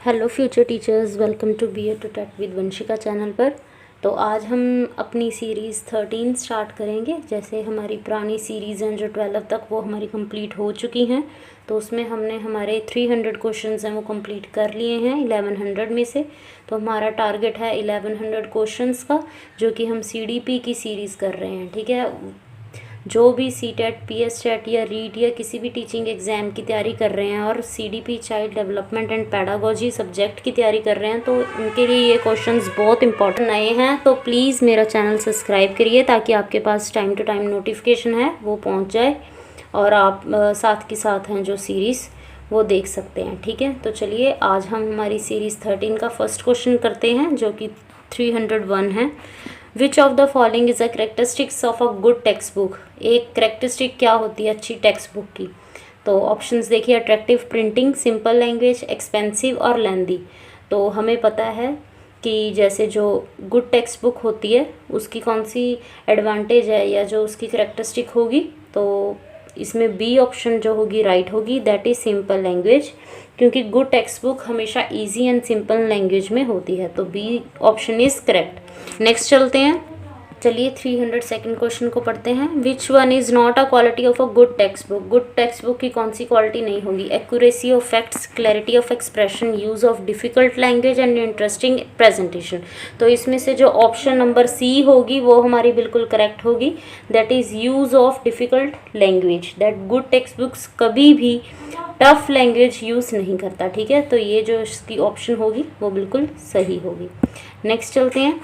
Hello future teachers, welcome to B A to tech with Vanshika channel पर। तो आज हम अपनी सीरीज़ 13 स्टार्ट करेंगे। जैसे हमारी पुरानी सीरीज़ हैं जो 12 तक वो हमारी कंप्लीट हो चुकी हैं, तो उसमें हमने हमारे 300 क्वेश्चंस हैं वो कंप्लीट कर लिए हैं 1100 में से। तो हमारा टारगेट है 1100 क्वेश्चंस का, जो कि हम CDP की सीरीज़ कर रहे हैं। ठीक है, जो भी CTET, PSTET या रीट या किसी भी टीचिंग एग्ज़ाम की तैयारी कर रहे हैं और CDP child development and pedagogy subject की तैयारी कर रहे हैं, तो उनके लिए ये क्वेश्चंस बहुत इंपॉर्टेंट नए हैं। तो प्लीज़ मेरा चैनल सब्सक्राइब करिए ताकि आपके पास टाइम टू टाइम नोटिफिकेशन है वो पहुँच जाए और आप साथ के साथ हैं जो सीरीज़ वो देख सकते हैं। ठीक है, तो चलिए आज हम हमारी सीरीज़ 13 का फर्स्ट क्वेश्चन करते हैं, जो कि 301 है। विच of the following is a characteristics of a good text book. एक करेक्टरिस्टिक क्या होती है अच्छी टेक्स्ट बुक की? तो ऑप्शंस देखिए, attractive printing, simple language, expensive और लेंदी। तो हमें पता है कि जैसे जो गुड टेक्स्ट बुक होती है उसकी कौन सी एडवांटेज है या जो उसकी करेक्टरिस्टिक होगी, तो इसमें बी ऑप्शन जो होगी राइट होगी, दैट इज़ सिंपल लैंग्वेज, क्योंकि गुड टेक्स्ट बुक हमेशा इजी एंड सिंपल लैंग्वेज में होती है। तो B option is correct. Next चलते हैं, चलिए 302nd क्वेश्चन को पढ़ते हैं। Which one is not a quality of a good text book. Good text book की कौन सी क्वालिटी नहीं होगी? Accuracy of facts, clarity of expression, use of difficult language and interesting presentation. तो इसमें से जो ऑप्शन नंबर सी होगी वो हमारी बिल्कुल करेक्ट होगी, that is use of difficult language. That good text books कभी भी टफ लैंग्वेज यूज़ नहीं करता। ठीक है, तो ये जो इसकी ऑप्शन होगी वो बिल्कुल सही होगी। नेक्स्ट चलते हैं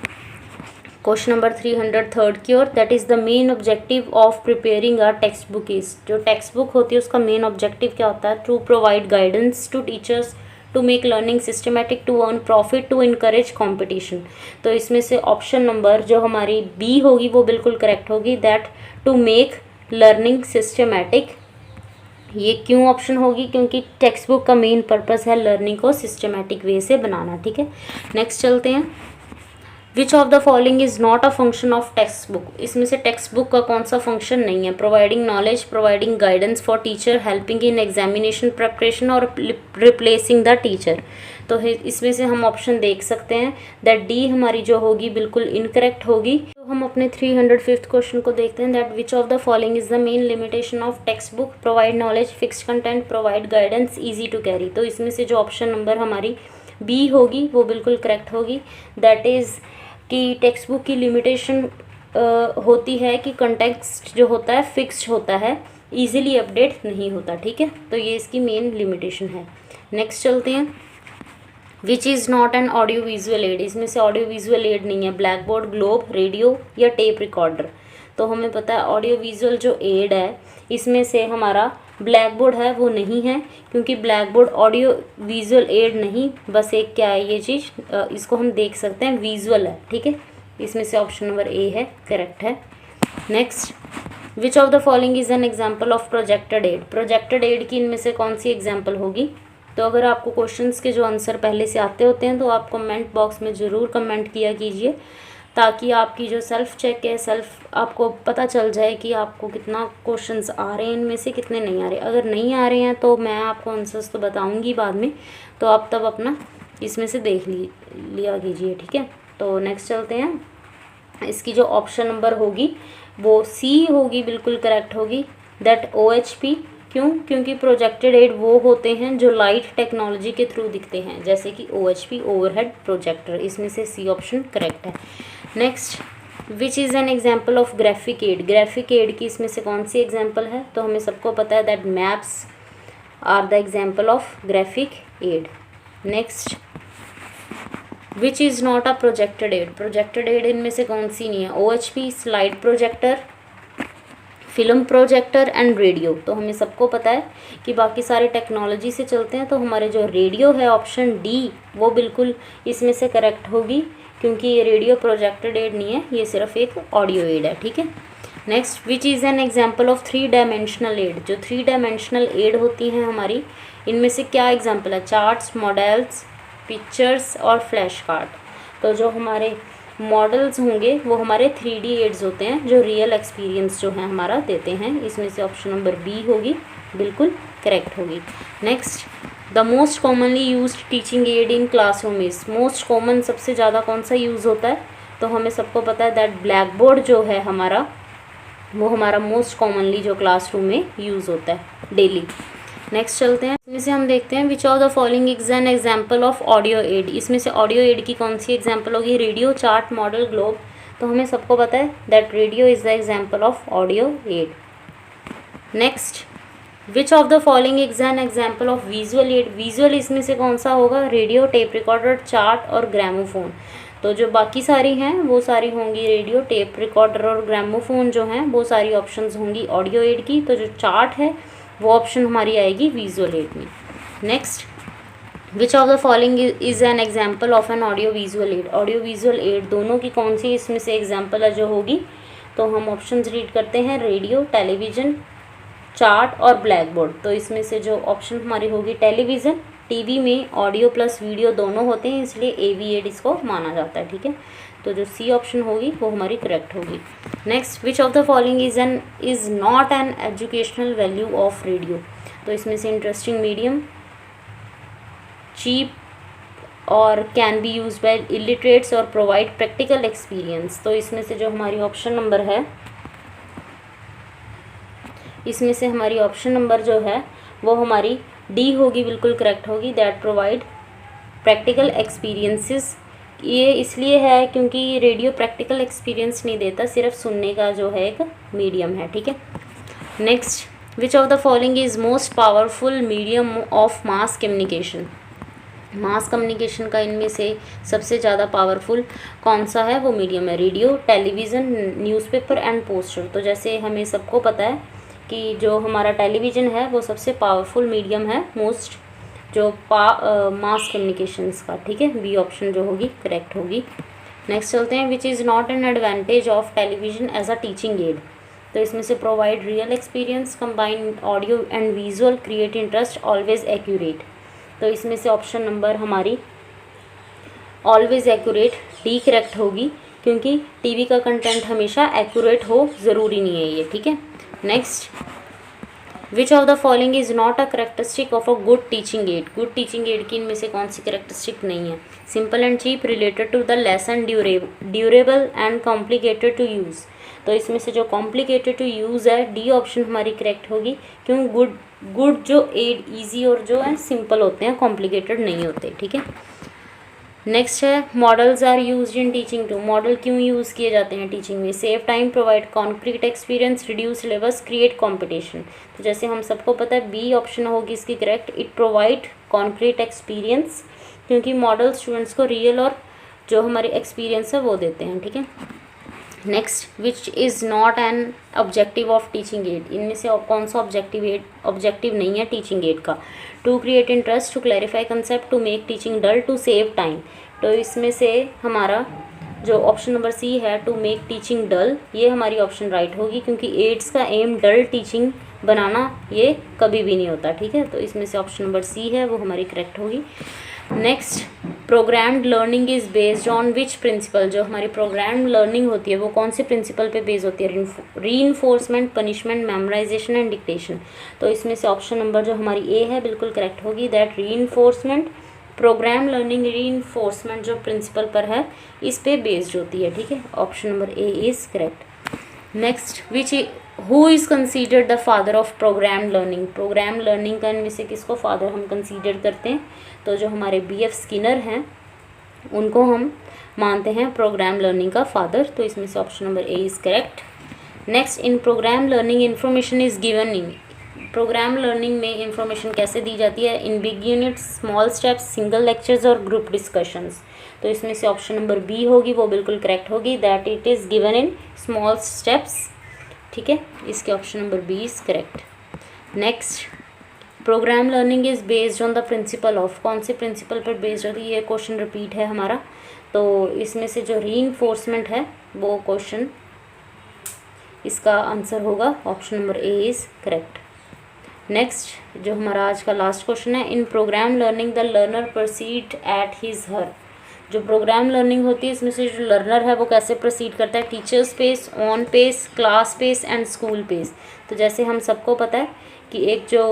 क्वेश्चन नंबर 303 की ओर। That is the main objective of preparing a text book is. जो टेक्स्ट बुक होती है उसका मेन ऑब्जेक्टिव क्या होता है? To provide guidance to teachers, to make learning systematic, to earn profit, to encourage competition. तो इसमें से ऑप्शन नंबर जो हमारी बी होगी वो बिल्कुल करेक्ट होगी, that to make learning systematic. ये क्यों ऑप्शन होगी? क्योंकि टेक्स्ट बुक का मेन पर्पस है लर्निंग को सिस्टमेटिक वे से बनाना। ठीक है, नेक्स्ट चलते हैं। Which of the following is not a function of text book. इसमें से टेक्स्ट बुक का कौन सा फंक्शन नहीं है? Providing knowledge, providing guidance for teacher, helping in examination preparation और रिप्लेसिंग द टीचर। तो इसमें से हम ऑप्शन देख सकते हैं, दैट डी हमारी जो होगी बिल्कुल इनकरेक्ट होगी। तो हम अपने 305th क्वेश्चन को देखते हैं, that which of the following is the main limitation of text book. Provide knowledge, fixed content, provide guidance, easy to carry. तो इसमें से जो ऑप्शन नंबर हमारी बी होगी वो बिल्कुल करेक्ट होगी, दैट इज़ कि टेक्स्ट बुक की लिमिटेशन होती है कि कंटेक्स्ट जो होता है फिक्स्ड होता है, इजीली अपडेट नहीं होता। ठीक है, तो ये इसकी मेन लिमिटेशन है। नेक्स्ट चलते हैं, which is not an audio visual add. इसमें से ऑडियो विजुअल एड नहीं है, ब्लैक बोर्ड, ग्लोब, रेडियो या टेप रिकॉर्डर। तो हमें पता है ऑडियो विजुअल जो एड है इसमें से हमारा ब्लैक बोर्ड है वो नहीं है, क्योंकि black board audio visual add नहीं, बस एक क्या है ये चीज़, इसको हम देख सकते हैं विजुअल है। ठीक है, इसमें से ऑप्शन नंबर ए है, करेक्ट है। Next, which of the following is an example of projected aid. Projected aid की इनमें से कौन सी एग्जाम्पल होगी? तो अगर आपको क्वेश्चंस के जो आंसर पहले से आते होते हैं तो आप कमेंट बॉक्स में ज़रूर कमेंट किया कीजिए, ताकि आपकी जो सेल्फ चेक है, सेल्फ आपको पता चल जाए कि आपको कितना क्वेश्चंस आ रहे हैं, इनमें से कितने नहीं आ रहे। अगर नहीं आ रहे हैं तो मैं आपको आंसर्स तो बताऊंगी बाद में, तो आप तब अपना इसमें से देख लिया कीजिए। ठीक है, तो नेक्स्ट चलते हैं। इसकी जो ऑप्शन नंबर होगी वो सी होगी, बिल्कुल करेक्ट होगी, दैट OHP। क्यों? क्योंकि प्रोजेक्टेड एड वो होते हैं जो लाइट टेक्नोलॉजी के थ्रू दिखते हैं, जैसे कि OHP, ओवरहेड प्रोजेक्टर। इसमें से सी ऑप्शन करेक्ट है। Next, which is an example of graphic aid. Graphic aid की इसमें से कौन सी एग्जाम्पल है? तो हमें सबको पता है that maps are the example of graphic aid. Next, which is not a projected aid. Projected aid इनमें से कौन सी नहीं है? OHP, slide projector, film projector and radio. तो हमें सबको पता है कि बाकी सारे टेक्नोलॉजी से चलते हैं, तो हमारे जो रेडियो है ऑप्शन डी वो बिल्कुल इसमें से करेक्ट होगी, क्योंकि ये रेडियो प्रोजेक्टेड एड नहीं है, ये सिर्फ एक ऑडियो एड है। ठीक है, next, which is an example of 3 dimensional aid. जो 3 डायमेंशनल एड होती हैं हमारी, इनमें से क्या एग्जाम्पल है? चार्ट्स, मॉडल्स, पिक्चर्स और फ्लैश कार्ड। तो जो हमारे मॉडल्स होंगे वो हमारे 3D एड्स होते हैं, जो रियल एक्सपीरियंस जो है हमारा देते हैं। इसमें से ऑप्शन नंबर बी होगी, बिल्कुल करेक्ट होगी। Next, the most commonly used teaching add in classroom is, most common सबसे ज़्यादा कौन सा यूज़ होता है, तो हमें सबको पता है दैट ब्लैक बोर्ड जो है हमारा, वो हमारा मोस्ट कॉमनली जो क्लासरूम में यूज़ होता है डेली। नेक्स्ट चलते हैं, इसमें से हम देखते हैं which of the following is an example of audio aid, इसमें से ऑडियो एड की कौन सी एग्जाम्पल होगी, रेडियो, चार्ट, मॉडल, ग्लोब, तो हमें सबको पता है that radio is the example of audio aid. Next, which of the following is an example of visual aid, visual इसमें से कौन सा होगा, रेडियो, टेप रिकॉर्डर, चार्ट और ग्रामोफोन, तो जो बाकी सारी हैं वो सारी होंगी रेडियो, टेप रिकॉर्डर और ग्रामोफोन जो हैं वो सारी ऑप्शंस होंगी ऑडियो एड की, तो जो चार्ट है वो ऑप्शन हमारी आएगी विजुअल एड में। Next, which of the following is an example of an audio visual add, audio visual add दोनों की कौन सी इसमें से एग्जाम्पल है जो होगी, तो हम ऑप्शंस रीड करते हैं, रेडियो, टेलीविज़न, चार्ट और ब्लैक बोर्ड, तो इसमें से जो ऑप्शन हमारी होगी टेलीविज़न, टीवी में ऑडियो प्लस वीडियो दोनों होते हैं इसलिए एवी एड इसको माना जाता है, ठीक है, तो जो सी ऑप्शन होगी वो हमारी करेक्ट होगी। Next, which of the following is not an educational value of radio, तो इसमें से इंटरेस्टिंग मीडियम, चीप और can be use by illiterates और प्रोवाइड प्रैक्टिकल एक्सपीरियंस, तो इसमें से जो हमारी ऑप्शन नंबर है, इसमें से हमारी ऑप्शन नंबर जो है वो हमारी डी होगी, बिल्कुल करेक्ट होगी, दैट प्रोवाइड प्रैक्टिकल एक्सपीरियंसेस, ये इसलिए है क्योंकि रेडियो प्रैक्टिकल एक्सपीरियंस नहीं देता, सिर्फ सुनने का जो है एक मीडियम है, ठीक है। Next, which of the following is most powerful medium of mass communication, mass communication का इनमें से सबसे ज़्यादा पावरफुल कौन सा है वो मीडियम है, radio, television, newspaper and poster, तो जैसे हमें सबको पता है कि जो हमारा टेलीविज़न है वो सबसे पावरफुल मीडियम है मोस्ट जो मास कम्युनिकेशंस का, ठीक है, बी ऑप्शन जो होगी करेक्ट होगी। नेक्स्ट चलते हैं, which is not an advantage of television as a teaching aid, तो इसमें से provide real experience, combine audio and visual, create interest, always accurate, तो इसमें से ऑप्शन नंबर हमारी ऑलवेज एक्यूरेट डी करेक्ट होगी, क्योंकि टीवी का कंटेंट हमेशा एक्यूरेट हो ज़रूरी नहीं है ये, ठीक है। Next, which of the following is not a characteristic of a good teaching aid, good teaching aid की इनमें से कौन सी करेक्टरिस्टिक नहीं है, simple and cheap, related to the lesson, durable and complicated to use, तो इसमें से जो कॉम्प्लिकेटेड टू यूज़ है डी ऑप्शन हमारी करेक्ट होगी, क्यों गुड जो एड ईजी और जो है सिंपल होते हैं, कॉम्प्लिकेटेड नहीं होते, ठीक है। नेक्स्ट है, models are used in teaching to, model क्यों यूज़ किए जाते हैं टीचिंग में, save time, provide concrete experience, reduce syllabus, create competition, तो जैसे हम सबको पता है बी ऑप्शन होगी इसकी correct, it provide concrete experience, क्योंकि मॉडल स्टूडेंट्स को रियल और जो हमारे एक्सपीरियंस है वो देते हैं, ठीक है। Next, which is not an objective of teaching aid, इनमें से कौन सा ऑब्जेक्टिव नहीं है टीचिंग एड का, to create interest, to clarify concept, to make teaching dull, to save time, तो इसमें से हमारा जो ऑप्शन नंबर सी है टू मेक टीचिंग डल, ये हमारी ऑप्शन राइट होगी, क्योंकि एड्स का एम डल टीचिंग बनाना ये कभी भी नहीं होता, ठीक है, तो इसमें से ऑप्शन नंबर सी है वो हमारी करेक्ट होगी। Next, programmed learning is based on which principle, जो हमारी प्रोग्राम्ड लर्निंग होती है वो कौन से प्रिंसिपल पे बेस होती है, reinforcement, punishment, memorisation and dictation, तो इसमें से ऑप्शन नंबर जो हमारी ए है बिल्कुल करेक्ट होगी, that reinforcement, programme learning reinforcement जो प्रिंसिपल पर है इस पे बेस्ड होती है, ठीक है, option number A is correct. Next, which who is considered the father of programme learning, programme learning का इनमें से किसको फादर हम कंसीडर करते हैं, तो जो हमारे BF स्किनर हैं उनको हम मानते हैं प्रोग्राम लर्निंग का फादर, तो इसमें से option number A is correct. Next, in programme learning information is given in, programme learning में इंफॉर्मेशन कैसे दी जाती है, in big units, small steps, single lectures और ग्रुप डिस्कशंस, तो इसमें से ऑप्शन नंबर बी होगी वो बिल्कुल करेक्ट होगी, that it is given in small steps, ठीक है, इसके option number B is correct. Next, programme learning is based on the principle of, कौन से प्रिंसिपल पर बेस्ड होती है, ये क्वेश्चन रिपीट है हमारा, तो इसमें से जो रीइंफोर्समेंट है वो क्वेश्चन इसका आंसर होगा, option number A is correct. Next, जो हमारा आज का लास्ट क्वेश्चन है, in programme learning the learner proceed at his her, जो प्रोग्राम लर्निंग होती है इसमें से जो लर्नर है वो कैसे प्रोसीड करता है, teacher's pace, own pace, class pace and school pace, तो जैसे हम सबको पता है कि एक जो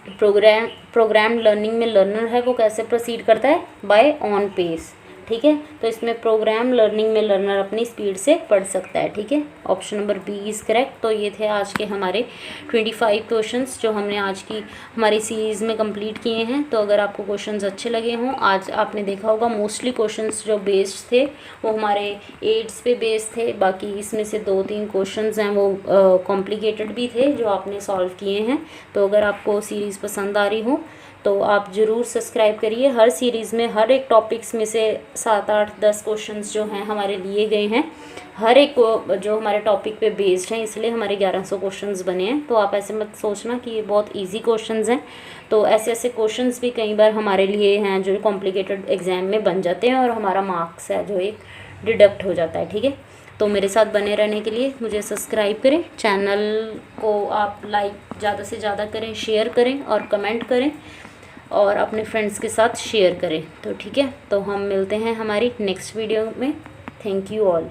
प्रोग्राम लर्निंग में लर्नर है वो कैसे प्रोसीड करता है, बाय ऑन पेस। ठीक है, तो इसमें प्रोग्राम लर्निंग में लर्नर अपनी स्पीड से पढ़ सकता है। ठीक है, option number B is correct. तो ये थे आज के हमारे 25 क्वेश्चंस जो हमने आज की हमारी सीरीज़ में कंप्लीट किए हैं। तो अगर आपको क्वेश्चंस अच्छे लगे हों, आज आपने देखा होगा मोस्टली क्वेश्चंस जो बेस्ड थे वो हमारे एड्स पे बेस्ड थे। बाकी इसमें से 2-3 क्वेश्चंस हैं वो कॉम्प्लिकेटेड भी थे जो आपने सॉल्व किए हैं। तो अगर आपको सीरीज़ पसंद आ रही हो तो आप ज़रूर सब्सक्राइब करिए। हर सीरीज़ में हर एक टॉपिक्स में से 7, 8, 10 क्वेश्चंस जो हैं हमारे लिए गए हैं, हर एक जो हमारे टॉपिक पे बेस्ड हैं, इसलिए हमारे 1100 क्वेश्चंस बने हैं। तो आप ऐसे मत सोचना कि ये बहुत इजी क्वेश्चंस हैं। तो ऐसे ऐसे क्वेश्चंस भी कई बार हमारे लिए हैं जो कॉम्प्लिकेटेड एग्जाम में बन जाते हैं और हमारा मार्क्स है जो एक डिडक्ट हो जाता है। ठीक है, तो मेरे साथ बने रहने के लिए मुझे सब्सक्राइब करें, चैनल को आप लाइक ज़्यादा से ज़्यादा करें, शेयर करें और कमेंट करें और अपने फ्रेंड्स के साथ शेयर करें। तो ठीक है, तो हम मिलते हैं हमारी नेक्स्ट वीडियो में। Thank you all.